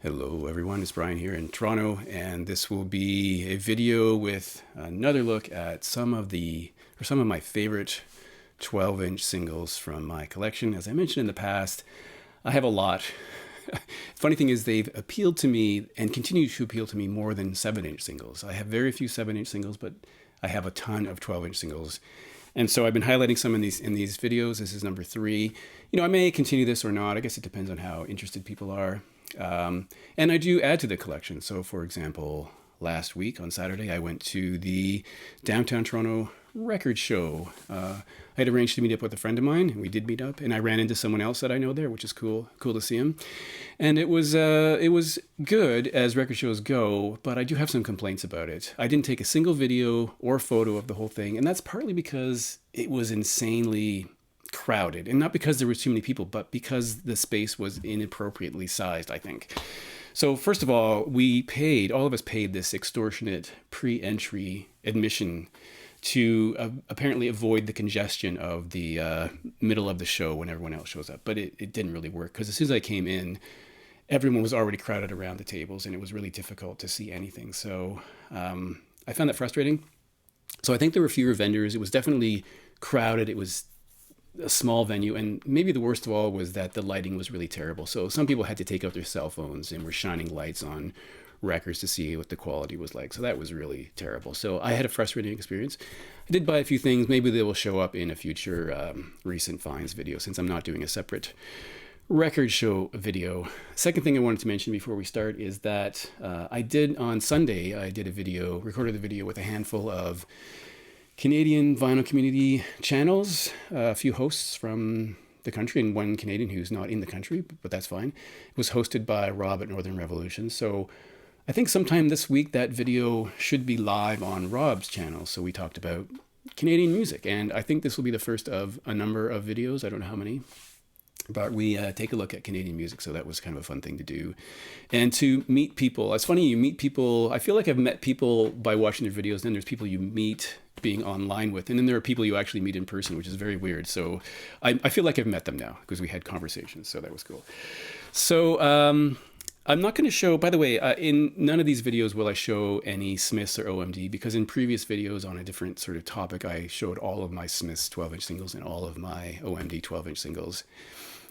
Hello everyone, it's Brian here in Toronto, and this will be a video with another look at some of my favorite 12-inch singles from my collection. As I mentioned in the past, I have a lot. Funny thing is, they've appealed to me and continue to appeal to me more than 7-inch singles. I have very few 7-inch singles, but I have a ton of 12-inch singles. And so I've been highlighting some in these videos. This is number 3. I may continue this or not. I guess it depends on how interested people are. And I do add to the collection. So, for example, last week on Saturday, I went to the downtown Toronto record show. I had arranged to meet up with a friend of mine, and we did meet up. And I ran into someone else that I know there, which is cool to see him. And it was good as record shows go, but I do have some complaints about it. I didn't take a single video or photo of the whole thing, and that's partly because it was insanely crowded, and not because there were too many people, but because the space was inappropriately sized, I think. So first of all, all of us paid this extortionate pre-entry admission to apparently avoid the congestion of the middle of the show when everyone else shows up. But it didn't really work, because as soon as I came in, everyone was already crowded around the tables, and it was really difficult to see anything. So I found that frustrating. So I think there were fewer vendors. It was definitely crowded. It was a small venue, and maybe the worst of all was that the lighting was really terrible. So some people had to take out their cell phones and were shining lights on records to see what the quality was like. So that was really terrible. So I had a frustrating experience. I did buy a few things. Maybe they will show up in a future recent finds video, since I'm not doing a separate record show video. Second thing I wanted to mention before we start is that on Sunday, I recorded the video with a handful of Canadian vinyl community channels, a few hosts from the country, and one Canadian who's not in the country, but that's fine. It was hosted by Rob at Northern Revolution. So I think sometime this week that video should be live on Rob's channel. So we talked about Canadian music, and I think this will be the first of a number of videos. I don't know how many, but we take a look at Canadian music. So that was kind of a fun thing to do. And to meet people. It's funny, you meet people. I feel like I've met people by watching their videos. Then there's people you meet being online with, and then there are people you actually meet in person, which is very weird. So I feel like I've met them now because we had conversations. So that was cool. So I'm not going to show, by the way, in none of these videos will I show any Smiths or OMD, because in previous videos on a different sort of topic, I showed all of my Smiths 12-inch singles and all of my OMD 12-inch singles.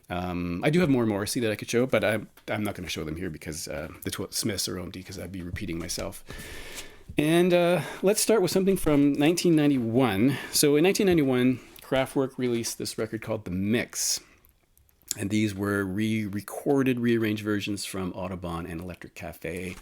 I do have more Morrissey that I could show, but I'm not going to show them here because the Smiths or OMD, because I'd be repeating myself. And let's start with something from 1991. So in 1991, Kraftwerk released this record called The Mix. And these were re-recorded, rearranged versions from Audubon and Electric Cafe.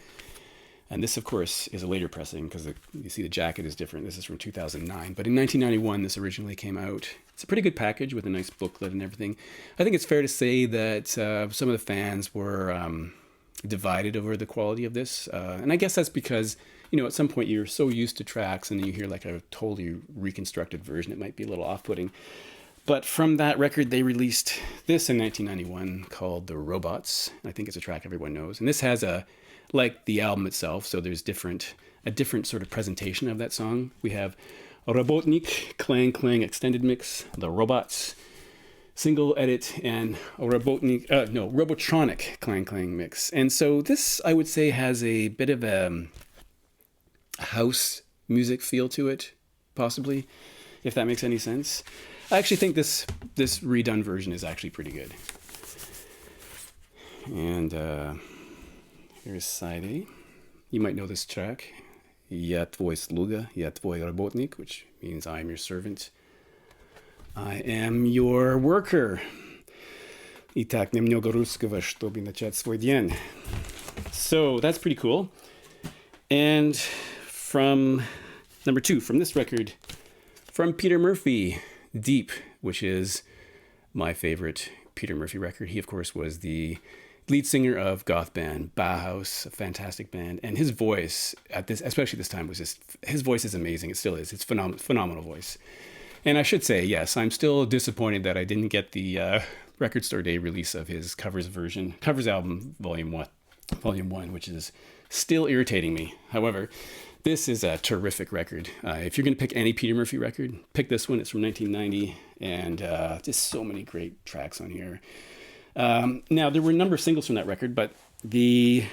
And this, of course, is a later pressing, because you see the jacket is different. This is from 2009. But in 1991, this originally came out. It's a pretty good package with a nice booklet and everything. I think it's fair to say that some of the fans were divided over the quality of this. And I guess that's because, at some point you're so used to tracks, and then you hear like a totally reconstructed version, it might be a little off-putting. But from that record, they released this in 1991 called The Robots. I think it's a track everyone knows. And this has like the album itself, so there's a different sort of presentation of that song. We have Robotnik, Clang Clang Extended Mix, The Robots, Single Edit, and Robotronic Clang Clang Mix. And so this, I would say, has a bit of a house music feel to it, possibly, if that makes any sense. I actually think this redone version is actually pretty good. And here's side A. You might know this track. Я твой слуга, я твой работник, which means I am your servant. I am your worker. Итак, немного русского, чтобы начать свой день. So that's pretty cool. And from number 2, from this record, from Peter Murphy, Deep, which is my favorite Peter Murphy record. He, of course, was the lead singer of goth band Bauhaus, a fantastic band. And his voice, especially this time, his voice is amazing. It still is. It's phenomenal voice. And I should say, yes, I'm still disappointed that I didn't get the Record Store Day release of his covers album, Volume 1, which is still irritating me. However, this is a terrific record. If you're going to pick any Peter Murphy record, pick this one. It's from 1990, and just so many great tracks on here. Now, there were a number of singles from that record, but The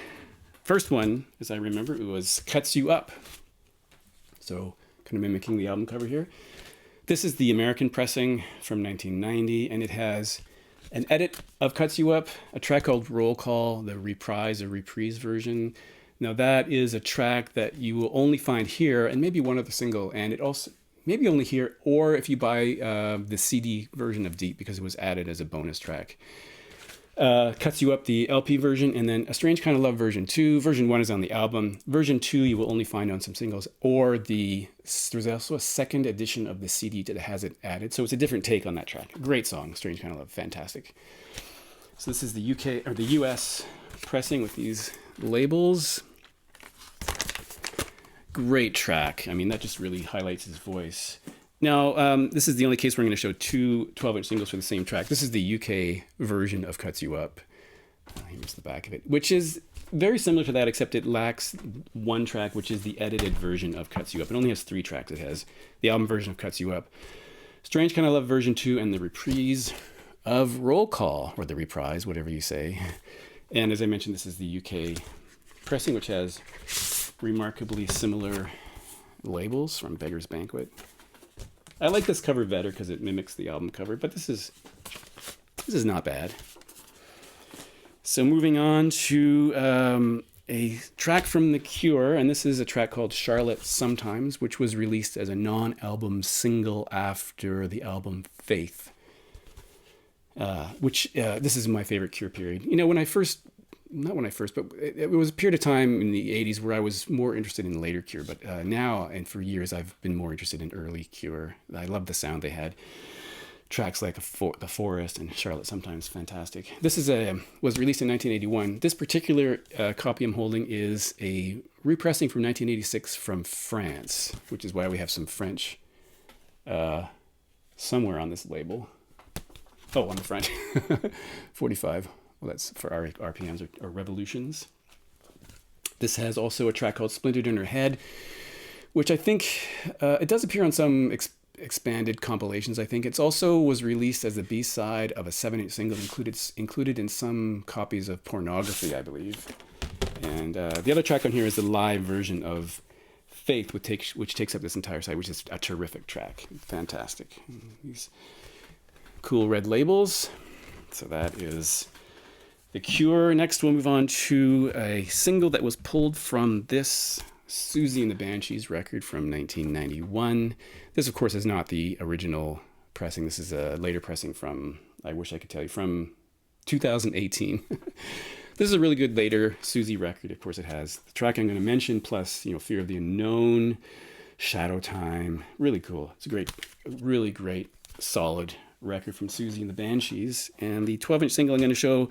first one, as I remember, it was Cuts You Up. So kind of mimicking the album cover here. This is the American pressing from 1990, and it has an edit of Cuts You Up, a track called Roll Call, the reprise or reprise version. Now that is a track that you will only find here, and maybe one other single, and it also maybe only here, or if you buy the CD version of Deep, because it was added as a bonus track. Cuts You Up, the LP version, and then A Strange Kind of Love version 2. Version 1 is on the album. Version 2 you will only find on some singles, or there's also a second edition of the CD that has it added. So it's a different take on that track. Great song, Strange Kind of Love, fantastic. So this is the UK or the US pressing with these labels. Great track. I mean, that just really highlights his voice. Now, this is the only case where I'm going to show two 12-inch singles for the same track. This is the UK version of Cuts You Up. Here's the back of it, which is very similar to that, except it lacks one track, which is the edited version of Cuts You Up. It only has 3 tracks. It has the album version of Cuts You Up, Strange Kind of Love version 2, and the reprise of Roll Call, or the reprise, whatever you say. And as I mentioned, this is the UK pressing, which has remarkably similar labels from Beggar's Banquet. I like this cover better because it mimics the album cover, but this is not bad. So moving on to a track from The Cure, and this is a track called Charlotte Sometimes, which was released as a non-album single after the album Faith, which this is my favorite Cure period. You know, not when I first, but it was a period of time in the 80s where I was more interested in later Cure, but now and for years I've been more interested in early Cure. I love the sound they had. Tracks like The Forest and Charlotte Sometimes, fantastic. This was released in 1981. This particular copy I'm holding is a repressing from 1986 from France, which is why we have some French somewhere on this label. Oh, on the front. 45. Well, that's for our RPMs or revolutions. This has also a track called Splintered in Her Head, which I think it does appear on some expanded compilations. I think it's also was released as a B-side of a 7-inch single included in some copies of Pornography, I believe. And the other track on here is the live version of Faith, which takes up this entire side, which is a terrific track. Fantastic. These cool red labels. So that is The Cure. Next, we'll move on to a single that was pulled from this Susie and the Banshees record from 1991. This, of course, is not the original pressing. This is a later pressing from, I wish I could tell you, from 2018. This is a really good later Susie record. Of course, it has the track I'm going to mention, plus, Fear of the Unknown, Shadow Time. Really cool. It's a really great, solid record from Susie and the Banshees. And the 12-inch single I'm going to show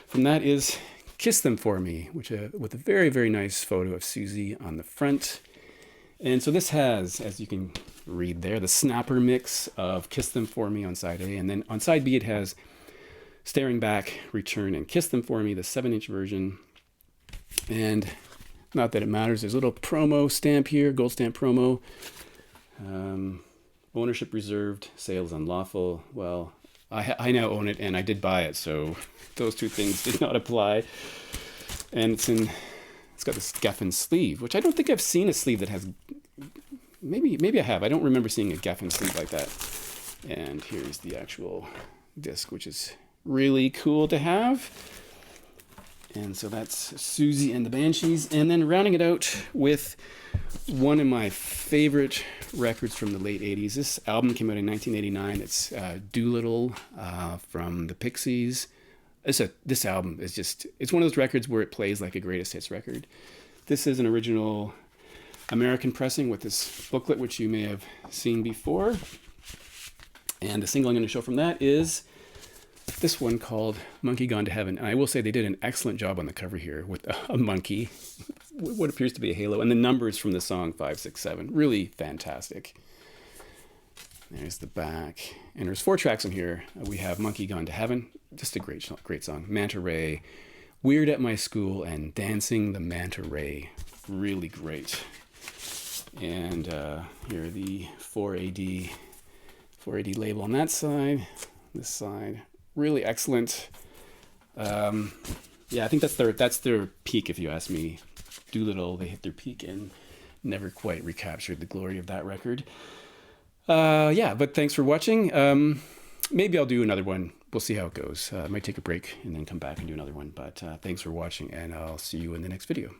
from that is Kiss Them For Me, which with a very, very nice photo of Susie on the front. And so this has, as you can read there, the snapper mix of Kiss Them For Me on side A. And then on side B, it has Staring Back, Return, and Kiss Them For Me, the 7-inch version. And not that it matters, there's a little promo stamp here, gold stamp promo. Ownership reserved, sales unlawful. Well, I now own it, and I did buy it, so those two things did not apply. And it's got this Geffen sleeve, which I don't think I've seen a sleeve that has. Maybe I have. I don't remember seeing a Geffen sleeve like that. And here's the actual disc, which is really cool to have. And so that's Susie and the Banshees. And then rounding it out with one of my favorite records from the late 80s. This album came out in 1989. It's Doolittle from the Pixies. This album is it's one of those records where it plays like a greatest hits record. This is an original American pressing with this booklet, which you may have seen before. And the single I'm going to show from that is this one called Monkey Gone to Heaven. And I will say they did an excellent job on the cover here with a monkey, what appears to be a halo, and the numbers from the song 5, 6, 7. Really fantastic. There's the back. And there's 4 tracks on here. We have Monkey Gone to Heaven, just a great song. Manta Ray, Weird at My School, and Dancing the Manta Ray. Really great. And here are the 4AD label on that side. This side, really excellent. Yeah, I think that's their peak, if you ask me. Doolittle, they hit their peak and never quite recaptured the glory of that record. Yeah, but thanks for watching. Maybe I'll do another one. We'll see how it goes. I might take a break and then come back and do another one. But thanks for watching, and I'll see you in the next video.